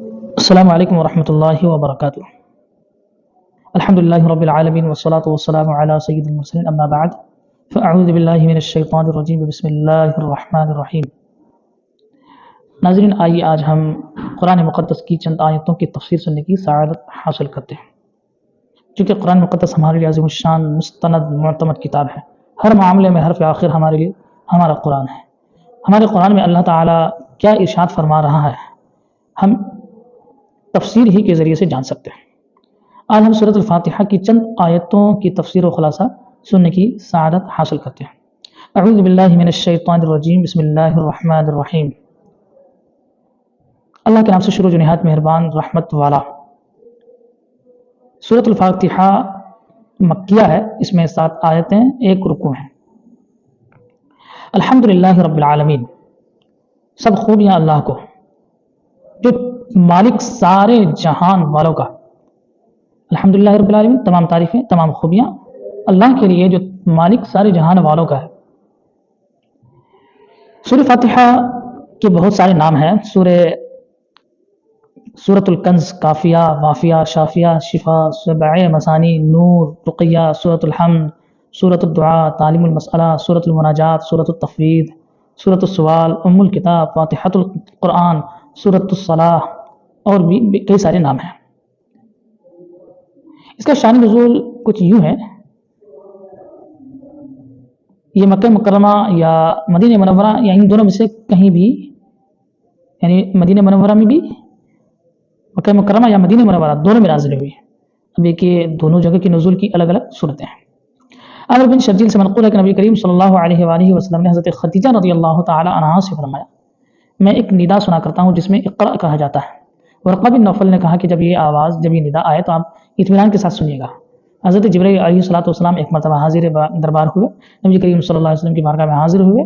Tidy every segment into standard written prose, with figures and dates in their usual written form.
السلام علیکم ورحمۃ اللہ وبرکاتہ۔ الحمدللہ رب العالمین والصلاة والسلام علی سید المرسلین، اما بعد فاعوذ باللہ من الشیطان الرجیم، بسم اللہ الرحمن الرحیم۔ ناظرین، آئیے آج ہم قرآن مقدس کی چند آیتوں کی تفسیر سننے کی سعادت حاصل کرتے ہیں، چونکہ قرآن مقدس ہمارے لیے عظیم الشان مستند معتمد کتاب ہے۔ ہر معاملے میں حرف آخر ہمارے لیے ہمارا قرآن ہے۔ ہمارے قرآن میں اللہ تعالیٰ کیا ارشاد فرما رہا ہے ہم تفسیر ہی کے ذریعے سے جان سکتے ہیں۔ آج ہم سورۃ الفاتحہ کی چند آیتوں کی تفسیر و خلاصہ سننے کی سعادت حاصل کرتے ہیں۔ اعوذ باللہ من الشیطان الرجیم، بسم اللہ الرحمن الرحیم۔ اللہ کے نام سے شروع جو نہایت مہربان رحمت والا۔ سورۃ الفاتحہ مکیہ ہے، اس میں 7 آیتیں، 1 رکوع ہیں۔ الحمدللہ رب العالمین، سب خوبیاں اللہ کو جو مالک سارے جہان والوں کا۔ الحمدللہ رب العالمین، تمام تعریفیں، تمام خوبیاں اللہ کے لیے جو مالک سارے جہان والوں کا ہے۔ سورہ فاتحہ کے بہت سارے نام ہیں۔ سورۃ الکنز، کافیہ، وافیہ، شافیہ، شفا، سبع مثانی، نور، رقیہ، سورۃ الحمد، سورۃ الدعاء، تعلیم المسئلہ، سورۃ المناجات، سورۃ التفویض، سورۃ السوال، ام الکتاب، فاتحۃ القرآن، سورۃ الصلاح، اور بھی کئی سارے نام ہیں۔ اس کا شان نزول کچھ یوں ہے، یہ مکہ مکرمہ یا مدینہ منورہ یا ان دونوں میں سے کہیں بھی، یعنی مدینہ منورہ میں بھی، مکہ مکرمہ یا مدینہ منورہ دونوں میں نازل ہوئی۔ اب یہ کہ دونوں جگہ کی نزول کی الگ الگ صورتیں ہیں۔ عامر بن شرجیل سے منقول ہے کہ نبی کریم صلی اللہ علیہ وآلہ وسلم نے حضرت خدیجہ رضی اللہ تعالی عنہا سے فرمایا، میں ایک ندا سنا کرتا ہوں جس میں اقرأ کہا جاتا ہے۔ ورقہ بن نوفل نے کہا کہ جب یہ ندا آئے تو آپ اطمینان کے ساتھ سنیے گا۔ حضرت جبرائیل علیہ السلام ایک مرتبہ حاضر دربار ہوئے، نبی کریم صلی اللہ علیہ وسلم کی بارگاہ میں حاضر ہوئے،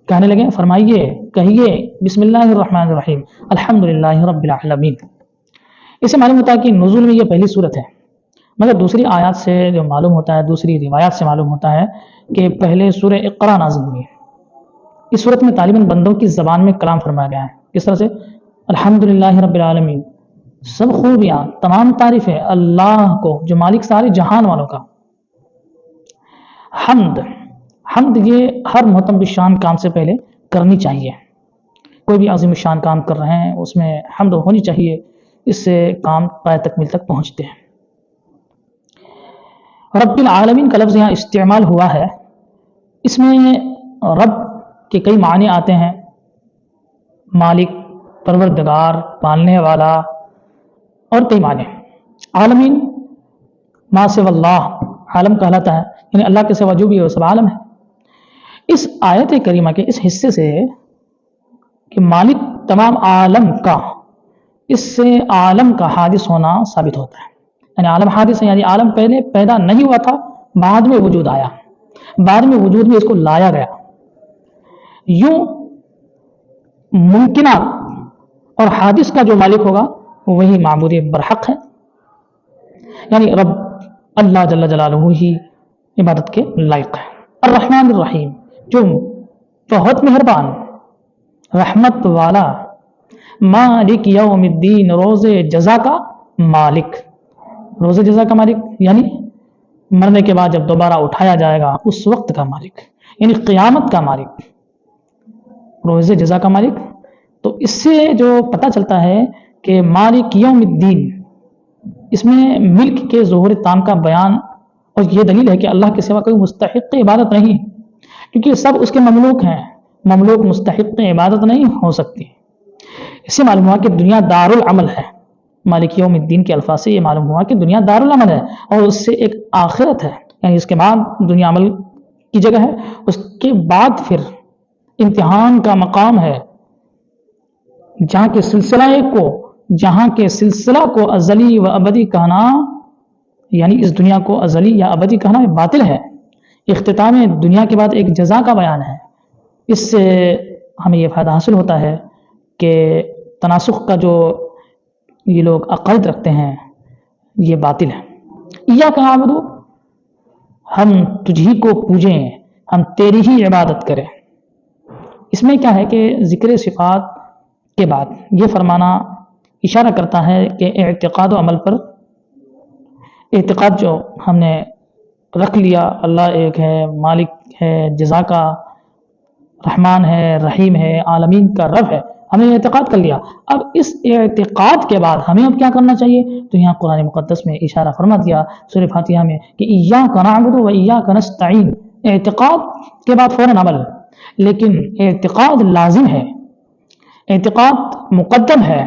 کہنے لگے، فرمائیے، کہیے، بسم اللہ الرحمن الرحیم، الحمدللہ رب العالمین۔ اسے معلوم ہوتا ہے کہ نزول میں یہ پہلی صورت ہے، مگر دوسری آیات سے جو معلوم ہوتا ہے، دوسری روایات سے معلوم ہوتا ہے کہ پہلے سورہ اقرا نازل ہوئی۔ اس صورت میں طالباً بندوں کی زبان میں کلام فرمایا گیا ہے۔ کس طرح سے؟ الحمدللہ رب العالمین، سب خوبیاں، تمام تعریفیں اللہ کو جو مالک سارے جہان والوں کا۔ حمد یہ ہر محترم شان کام سے پہلے کرنی چاہیے۔ کوئی بھی عظیم شان کام کر رہے ہیں اس میں حمد ہونی چاہیے، اس سے کام پائے تکمیل تک پہنچتے ہیں۔ رب العالمین کا لفظ یہاں استعمال ہوا ہے، اس میں رب کے کئی معنی آتے ہیں، مالک، پروردگار، پالنے والا، اور کئی معنی۔ عالمین ما سوى اللہ عالم کہلاتا ہے، یعنی اللہ کے سوا جو بھی ہے وہ سب عالم ہے۔ اس آیت کریمہ کے اس حصے سے کہ مالک تمام عالم کا، اس سے عالم کا حادث ہونا ثابت ہوتا ہے۔ یعنی عالم حادث ہے، یعنی عالم پہلے پیدا نہیں ہوا تھا، بعد میں وجود آیا، بعد میں وجود میں اس کو لایا گیا۔ یوں ممکنہ اور حادث کا جو مالک ہوگا وہی معبود برحق ہے، یعنی رب اللہ جل جلالہ ہی عبادت کے لائق ہے۔ الرحمن الرحیم، جو بہت مہربان، رحمت والا، مالک یوم الدین، روز جزا کا مالک۔ روز جزا کا مالک یعنی مرنے کے بعد جب دوبارہ اٹھایا جائے گا اس وقت کا مالک، یعنی قیامت کا مالک، روز جزا کا مالک۔ تو اس سے جو پتہ چلتا ہے کہ مالک یوم الدین، اس میں ملک کے ظہور تام کا بیان، اور یہ دلیل ہے کہ اللہ کے سوا کوئی مستحق عبادت نہیں، کیونکہ سب اس کے مملوک ہیں، مملوک مستحق عبادت نہیں ہو سکتی۔ اس سے معلوم ہوا کہ دنیا دار العمل ہے۔ مالک یوم الدین کے الفاظ سے یہ معلوم ہوا کہ دنیا دار العمل ہے، اور اس سے ایک آخرت ہے، یعنی اس کے بعد دنیا عمل کی جگہ ہے، اس کے بعد پھر امتحان کا مقام ہے، جہاں کے سلسلہ کو ازلی و ابدی کہنا، یعنی اس دنیا کو ازلی یا ابدی کہنا باطل ہے۔ اختتام دنیا کے بعد ایک جزا کا بیان ہے۔ اس سے ہمیں یہ فائدہ حاصل ہوتا ہے کہ تناسخ کا جو یہ لوگ عقائد رکھتے ہیں یہ باطل ہے۔ ایاک نعبد، ہم تجھی کو پوجیں، ہم تیری ہی عبادت کریں۔ اس میں کیا ہے کہ ذکر صفات کے بعد یہ فرمانا اشارہ کرتا ہے کہ اعتقاد و عمل پر، اعتقاد جو ہم نے رکھ لیا اللہ ایک ہے، مالک ہے، جزا کا، رحمان ہے، رحیم ہے، عالمین کا رب ہے، ہم نے اعتقاد کر لیا. اب اس اعتقاد کے بعد ہمیں اب کیا کرنا چاہیے؟ تو یہاں قرآن مقدس میں اشارہ فرما دیا سورہ فاتحہ میں کہ ایاک نعبد و ایاک نستعین. اعتقاد کے بعد فوراً عمل، لیکن اعتقاد لازم ہے، اعتقاد مقدم ہے،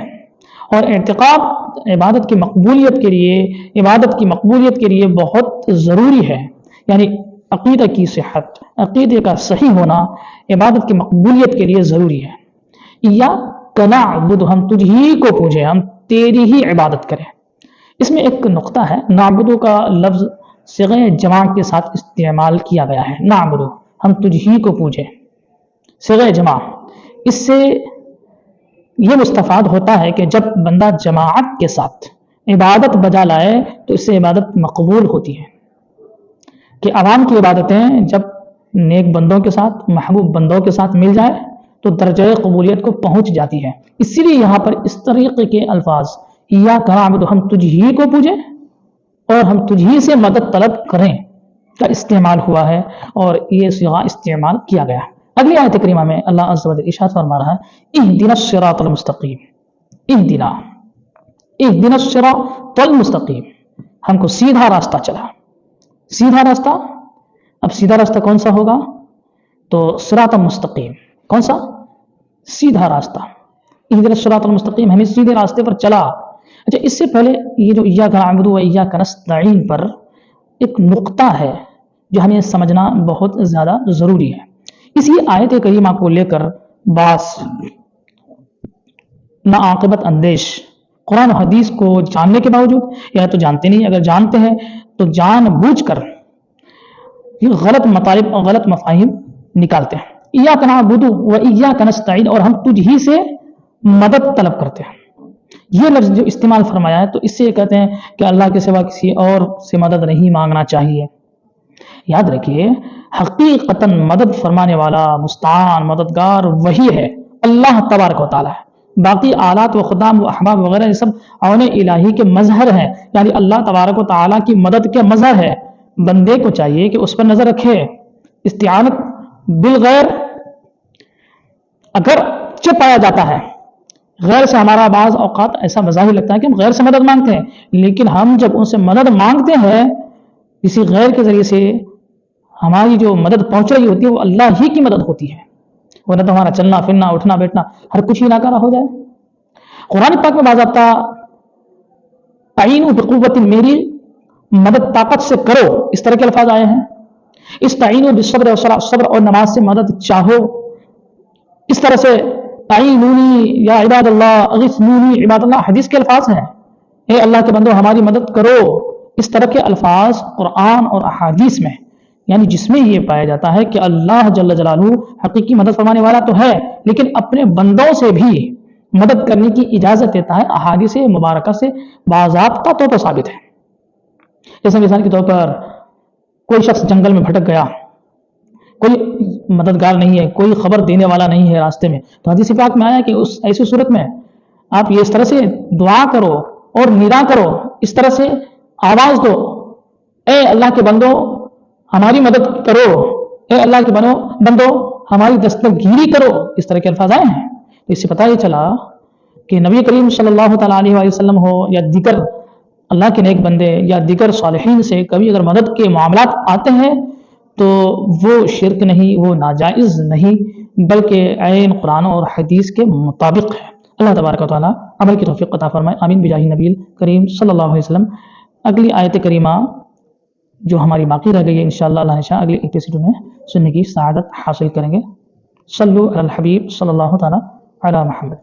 اور اعتقاد عبادت کی مقبولیت کے لیے بہت ضروری ہے. یعنی عقیدہ کی صحت، عقیدے کا صحیح ہونا عبادت کی مقبولیت کے لیے ضروری ہے. ایاک نعبد، ہم تجھ ہی کو پوجیں، ہم تیری ہی عبادت کریں. اس میں ایک نقطہ ہے، نعبدو کا لفظ صیغہ جمع کے ساتھ استعمال کیا گیا ہے. نعبدو، ہم تجھ ہی کو پوجیں، صیغہ جمع. اس سے یہ مستفاد ہوتا ہے کہ جب بندہ جماعت کے ساتھ عبادت بجا لائے تو اس سے عبادت مقبول ہوتی ہے. کہ عوام کی عبادتیں جب نیک بندوں کے ساتھ، محبوب بندوں کے ساتھ مل جائے تو درجہ قبولیت کو پہنچ جاتی ہے. اسی لیے یہاں پر اس طریقے کے الفاظ ایاک نعبد، ہم تجھ ہی کو پوجیں اور ہم تجھ ہی سے مدد طلب کریں کا استعمال ہوا ہے، اور یہ صیغہ استعمال کیا گیا. اگلی آیت کریمہ میں اللہ عز و جل ارشاد فرما رہا ہے اہدنا الصراط المستقیم. اہدنا الصراط المستقیم، ہم کو سیدھا راستہ چلا. سیدھا راستہ، اب سیدھا راستہ کون سا ہوگا؟ تو صراط مستقیم. کون سا؟ سیدھا راستہ. اہدنا الصراط المستقیم، ہمیں سیدھے راستے پر چلا. اچھا، اس سے پہلے یہ جو ایاک نعبد و ایاک نستعین پر ایک نقطہ ہے جو ہمیں سمجھنا بہت زیادہ ضروری ہے. اسی آیت کریمہ کو لے کر بعض ناعاقبت اندیش قرآن و حدیث کو جاننے کے باوجود، یا تو جانتے نہیں، اگر جانتے ہیں تو جان بوجھ کر یہ غلط مطالب اور غلط مفاہیم نکالتے ہیں. ایاک نعبد و ایاک نستعین، اور ہم تجھ ہی سے مدد طلب کرتے ہیں. یہ لفظ جو استعمال فرمایا ہے تو اس سے یہ کہتے ہیں کہ اللہ کے سوا کسی اور سے مدد نہیں مانگنا چاہیے. یاد رکھیے، حقیقتاً مدد فرمانے والا، مستعان، مددگار وہی ہے، اللہ تبارک و تعالی ہے. باقی آلات و خدام و احباب وغیرہ یہ سب عون الہی کے مظہر ہیں، یعنی اللہ تبارک و تعالی کی مدد کے مظہر ہے. بندے کو چاہیے کہ اس پر نظر رکھے. استعانت بالغیر اگر پایا جاتا ہے، غیر سے ہمارا بعض اوقات ایسا مظاہر لگتا ہے کہ ہم غیر سے مدد مانگتے ہیں، لیکن ہم جب ان سے مدد مانگتے ہیں کسی غیر کے ذریعے سے، ہماری جو مدد پہنچ رہی ہوتی ہے وہ اللہ ہی کی مدد ہوتی ہے، ورنہ تو ہمارا چلنا پھرنا، اٹھنا بیٹھنا ہر کچھ ہی ناکارہ ہو جائے. قرآن پاک میں باضابطہ تعینوا بقوۃ، میری مدد طاقت سے کرو، اس طرح کے الفاظ آئے ہیں. استعینوا بالصبر والصلاۃ، صبر اور نماز سے مدد چاہو. اس طرح سے تعینونی یا عباد اللہ، اغثنونی عباد اللہ، حدیث کے الفاظ ہیں، اے اللہ کے بندو ہماری مدد کرو. اس طرح کے الفاظ قرآن اور احادیث میں، یعنی جس میں یہ پایا جاتا ہے کہ اللہ جل جلالہ حقیقی مدد فرمانے والا تو ہے، لیکن اپنے بندوں سے بھی مدد کرنے کی اجازت دیتا ہے. احادیث مبارکہ سے باضابطہ طور پر ثابت ہے. جیسے مثال کے طور پر کوئی شخص جنگل میں بھٹک گیا، کوئی مددگار نہیں ہے، کوئی خبر دینے والا نہیں ہے راستے میں، تو حدیث پاک میں آیا کہ اس ایسی صورت میں آپ یہ اس طرح سے دعا کرو اور ندا کرو، اس طرح سے آواز دو، اے اللہ کے بندو ہماری مدد کرو، اے اللہ کے بندو ہماری دستگیری کرو. اس طرح کے الفاظ آئے ہیں. تو اس سے پتہ یہ چلا کہ نبی کریم صلی اللہ تعالیٰ علیہ وسلم ہو یا دیگر اللہ کے نیک بندے یا دیگر صالحین سے کبھی اگر مدد کے معاملات آتے ہیں تو وہ شرک نہیں، وہ ناجائز نہیں، بلکہ عین قرآن اور حدیث کے مطابق ہے. اللہ تبارک و تعالیٰ عمل کی توفیق عطا فرمائے. آمین بجاہ نبی کریم صلی اللہ علیہ وسلم. اگلی آیت کریمہ جو ہماری باقی رہ گئی ہے انشاءاللہ اللہ نشاء اگلی ایپیسوڈ میں سننے کی سعادت حاصل کریں گے. صلو علی الحبیب صلی اللہ تعالیٰ علی محمد.